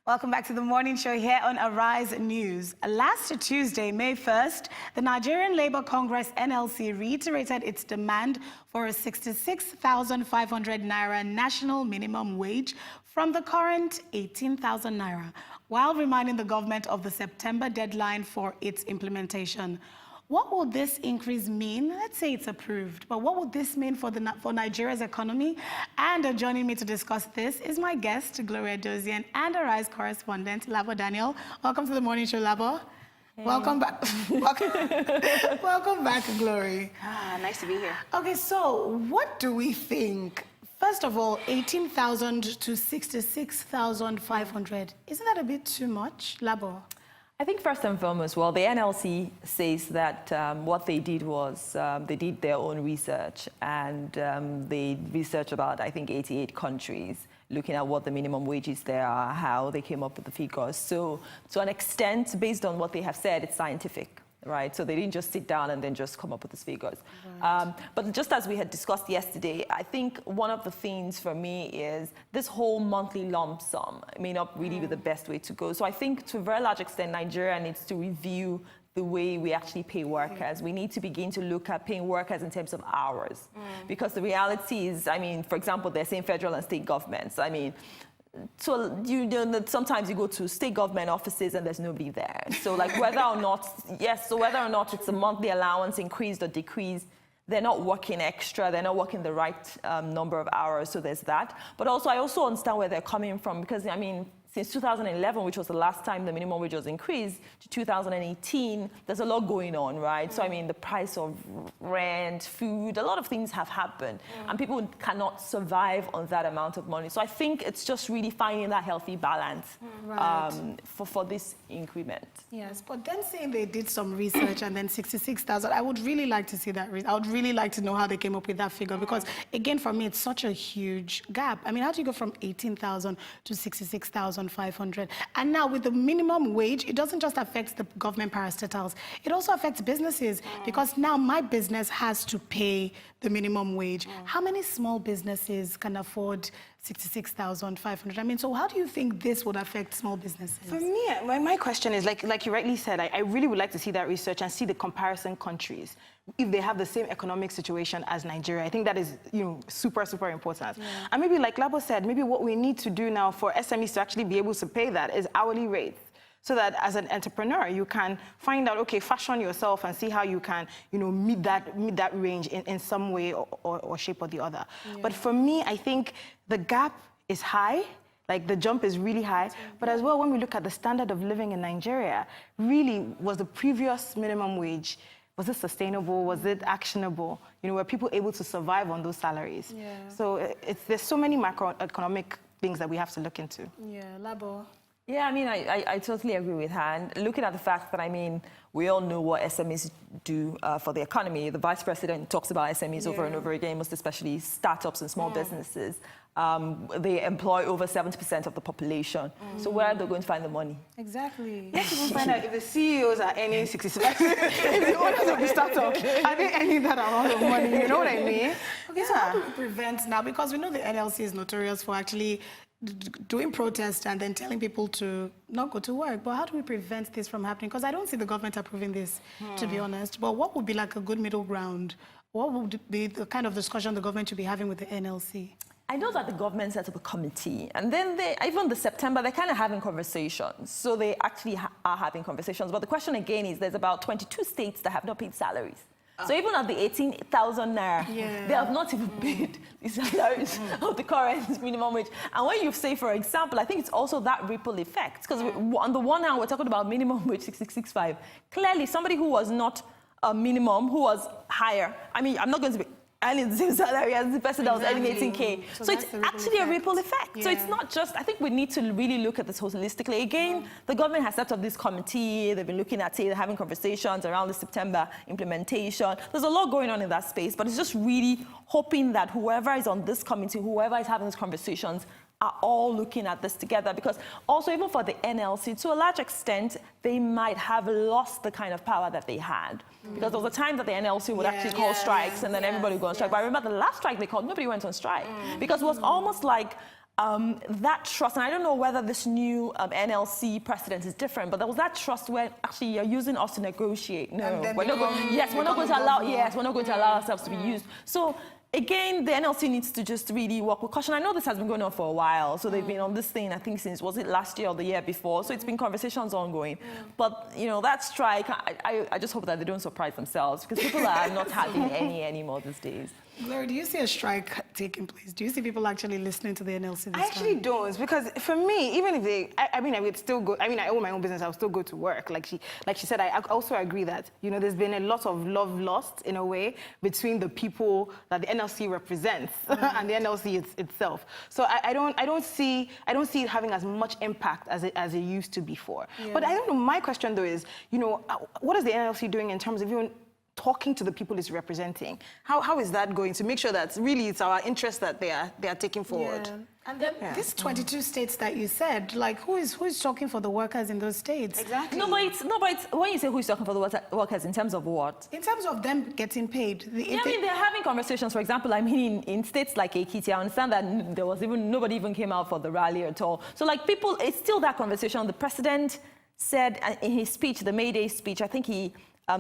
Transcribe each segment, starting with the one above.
Welcome back to the morning show here on Arise News. Last Tuesday, May 1st, the Nigerian Labour Congress NLC reiterated its demand for a 66,500 naira national minimum wage from the current 18,000 naira, while reminding the government of the September deadline for its implementation. What will this increase mean? Let's say it's approved, but what would this mean for Nigeria's economy? And joining me to discuss this is my guest, Gloria Dozian, and Arise correspondent, Labo Daniel. Welcome to the morning show, Labo. Hey. Welcome back. Welcome back, Glory. Nice to be here. Okay, so what do we think? First of all, 18,000 to 66,500. Isn't that a bit too much, Labo? I think first and foremost, well, the NLC says that what they did was they did their own research, and they researched about, I think, 88 countries, looking at what the minimum wages there are, how they came up with the figures. So to an extent, based on what they have said, it's scientific. Right, so they didn't just sit down and then just come up with these figures. Right. But just as we had discussed yesterday, I think one of the things for me is this whole monthly lump sum may not really be the best way to go. So I think to a very large extent, Nigeria needs to review the way we actually pay workers. We need to begin to look at paying workers in terms of hours. Because the reality is, I mean, for example, they're saying federal and state governments. I mean, so you know that sometimes you go to state government offices and there's nobody there. So like whether or not, whether or not it's a monthly allowance increased or decreased, they're not working extra, they're not working the right number of hours, so there's that. But also, I also understand where they're coming from, because I mean, since 2011, which was the last time the minimum wage was increased, to 2018, there's a lot going on, right? So, I mean, the price of rent, food, a lot of things have happened, and people cannot survive on that amount of money. So I think it's just really finding that healthy balance for this increment. Yes, but then saying they did some research and then 66,000, I would really like to see that. I would really like to know how they came up with that figure, because, again, for me, it's such a huge gap. I mean, how do you go from 18,000 to 66,500? And now with the minimum wage, it doesn't just affect the government parastatals, it also affects businesses, because now my business has to pay the minimum wage. How many small businesses can afford 66,500? I mean, so how do you think this would affect small businesses? For me, my question is, like you rightly said, I really would like to see that research and see the comparison countries, if they have the same economic situation as Nigeria. I think that is, super, super important. And maybe like Labo said, maybe what we need to do now for SMEs to actually be able to pay that is hourly rates. So that as an entrepreneur, you can find out, okay, fashion yourself and see how you can, meet that range in some way or shape or the other. But for me, I think the gap is high. Like, the jump is really high. But as well, when we look at the standard of living in Nigeria, really, was the previous minimum wage, was it sustainable? Was it actionable? Were people able to survive on those salaries? So there's so many macroeconomic things that we have to look into. Yeah, Labo. Yeah, I mean, I totally agree with her. And looking at the fact that, I mean, we all know what SMEs do for the economy. The Vice President talks about SMEs over and over again, most especially startups and small businesses. They employ over 70% of the population. So where are they going to find the money? Exactly. Let's even find out if the CEOs are earning 65. If the owners of the startup, are they earning that amount of money? You know what I mean? Okay, so how do we prevent now? Because we know the NLC is notorious for actually doing protests and then telling people to not go to work. But how do we prevent this from happening? Because I don't see the government approving this, to be honest. But what would be like a good middle ground? What would be the kind of discussion the government should be having with the NLC? I know that the government set up a committee, and then even the September, they're kind of having conversations. So they actually are having conversations. But the question again is, there's about 22 states that have not paid salaries. So even at the 18,000 naira, they have not even paid the salaries of the current minimum wage. And when you say, for example, I think it's also that ripple effect. Because on the one hand, we're talking about minimum wage 6665. Clearly, somebody who was not a minimum, who was higher, I mean, I'm not going to be earning the same salary as the person that was earning 18K. So it's actually a ripple effect. So it's not just, I think we need to really look at this holistically. Again, the government has set up this committee. They've been looking at it, having conversations around the September implementation. There's a lot going on in that space, but it's just really hoping that whoever is on this committee, whoever is having these conversations, are all looking at this together, because also even for the NLC, to a large extent, they might have lost the kind of power that they had. Because there was a time that the NLC would actually call strikes and then everybody would go on strike. But I remember the last strike they called, nobody went on strike. Because it was almost like that trust, and I don't know whether this new NLC precedent is different, but there was that trust where actually you're using us to negotiate. No, we're not going to allow. Yes, we're not going to allow ourselves to be used. So. Again, the NLC needs to just really work with caution. I know this has been going on for a while, so they've been on this thing, I think, since, was it last year or the year before? So it's been conversations ongoing. But, you know, that strike, I just hope that they don't surprise themselves, because people are not having any anymore these days. Gloria, do you see a strike taking place? Do you see people actually listening to the NLC this I actually time? don't, because for me, even if they, I mean, I would still go, I mean, I own my own business, I would still go to work. Like she said, I also agree that, you know, there's been a lot of love lost, in a way, between the people that the NLC represents and the NLC itself. So I don't see it having as much impact as it used to before. Yeah. But I don't know, my question though is, you know, what is the NLC doing in terms of even talking to the people it's representing? How is that going to make sure that really it's our interest that they are taking forward? Yeah. And then these 22 states that you said, like, who is talking for the workers in those states? Exactly. No, but it's when you say who's talking for the workers, in terms of what? In terms of them getting paid. Yeah, I mean, they're having conversations. For example, I mean, in states like Ekiti, I understand that there was nobody even came out for the rally at all. So, like, people, it's still that conversation. The president said in his speech, the May Day speech, I think he,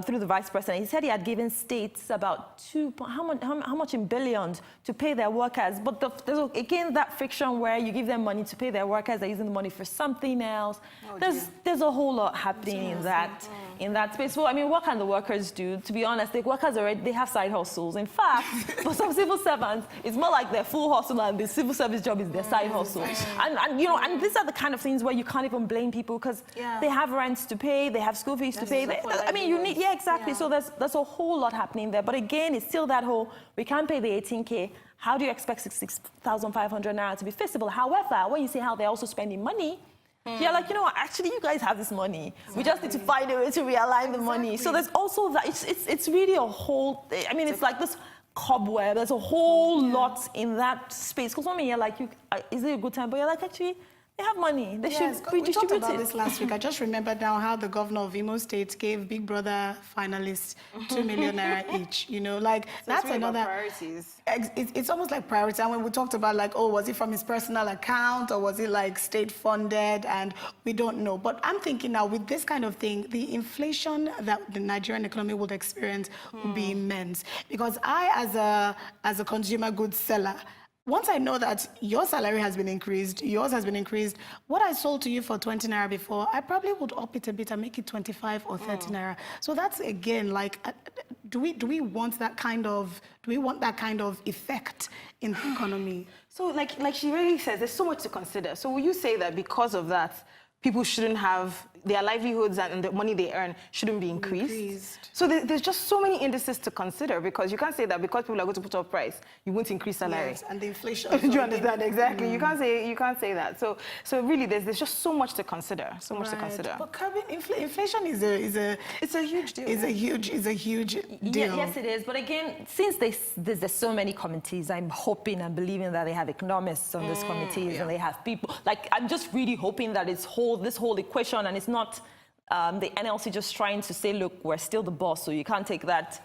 through the vice president, he said he had given states about how much in billions to pay their workers. But there's again that friction where you give them money to pay their workers, they're using the money for something else. There's a whole lot happening in that space. Well, I mean, what can the workers do? To be honest, the workers they have side hustles. In fact, for some civil servants, it's more like their full hustle, and the civil service job is their side hustle. And you know, and these are the kind of things where you can't even blame people, because they have rents to pay, they have school fees to pay. I mean, you need. Yeah, exactly. So there's a whole lot happening there. But again, it's still that whole, we can't pay the 18K. How do you expect 66,500 naira to be feasible? However, when you see how they're also spending money, you're like, you know what, actually, you guys have this money. We just need to find a way to realign the money. So there's also that, it's really a whole, I mean, it's like this cobweb. There's a whole lot in that space. Because when you're like, is it a good time? But you're like, actually, they have money. They should be distributed. We talked about this last week. I just remembered now how the governor of Imo State gave Big Brother finalists 2 million naira each. You know, like, so that's really another priorities. It's almost like priority. And when we talked about, like, oh, was it from his personal account or was it like state funded? And we don't know. But I'm thinking now, with this kind of thing, the inflation that the Nigerian economy would experience would be immense. Because I, as a consumer goods seller, once I know that your salary has been increased, yours has been increased, what I sold to you for 20 naira before, I probably would up it a bit and make it 25 or 30 naira. So that's, again, like, do we want that kind of effect in the economy? So like she really says, there's so much to consider. So will you say that because of that, people shouldn't have, their livelihoods and the money they earn shouldn't be increased? So there's just so many indices to consider, because you can't say that because people are going to put up price, you won't increase salary. Yes, and the inflation. Do you understand? Exactly. You can't say that. So really, there's just so much to consider. So much to consider. But inflation is a huge deal. Is a huge deal. Yes, it is. But again, since there's so many committees, I'm hoping and believing that they have economists on these committees and they have people. Like, I'm just really hoping that this whole equation, and it's not the NLC just trying to say, look, we're still the boss, so you can't take that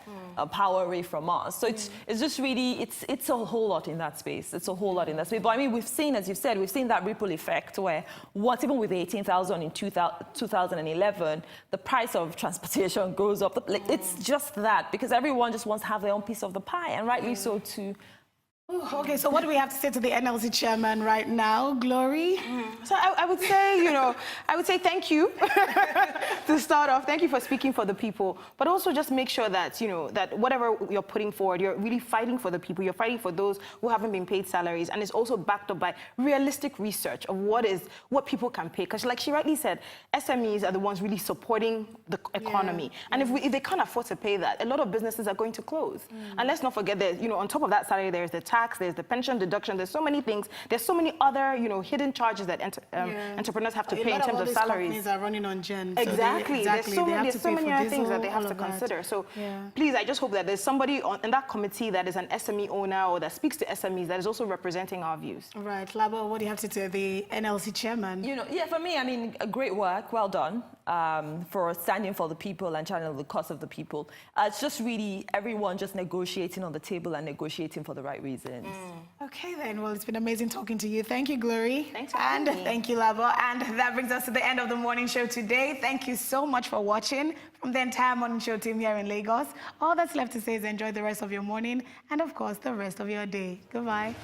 power away from us. So it's just really, it's a whole lot in that space. It's a whole lot in that space. But I mean, we've seen, as you said, we've seen that ripple effect where even with 18,000 in 2011, the price of transportation goes up. Like, it's just that, because everyone just wants to have their own piece of the pie, and rightly so too. Okay, so what do we have to say to the NLC chairman right now, Glory? So I would say, thank you to start off. Thank you for speaking for the people, but also just make sure that, you know, that whatever you're putting forward, you're really fighting for the people. You're fighting for those who haven't been paid salaries, and it's also backed up by realistic research of what people can pay. Because, like she rightly said, SMEs are the ones really supporting the economy, and if they can't afford to pay that, a lot of businesses are going to close. And let's not forget that, you know, on top of that salary, there's the tax, there's the pension deduction, there's so many things, there's so many other, you know, hidden charges that entrepreneurs have to pay in terms of salaries. Companies are running on gen. Exactly. There's so many other things that they have to consider. So please, I just hope that there's somebody in that committee that is an SME owner or that speaks to SMEs that is also representing our views. Right. Labo, what do you have to say, the NLC chairman? You know, for me, I mean, great work, well done, for standing for the people and channeling the cause of the people. It's just really everyone just negotiating on the table and negotiating for the right reasons. citizens. Okay then, well, it's been amazing talking to you. Thank you, Glory. Thanks for and having me. thank you, Lava. And that brings us to the end of the morning show today. Thank you so much for watching. From the entire morning show team here in Lagos, all that's left to say is enjoy the rest of your morning and, of course, the rest of your day. Goodbye.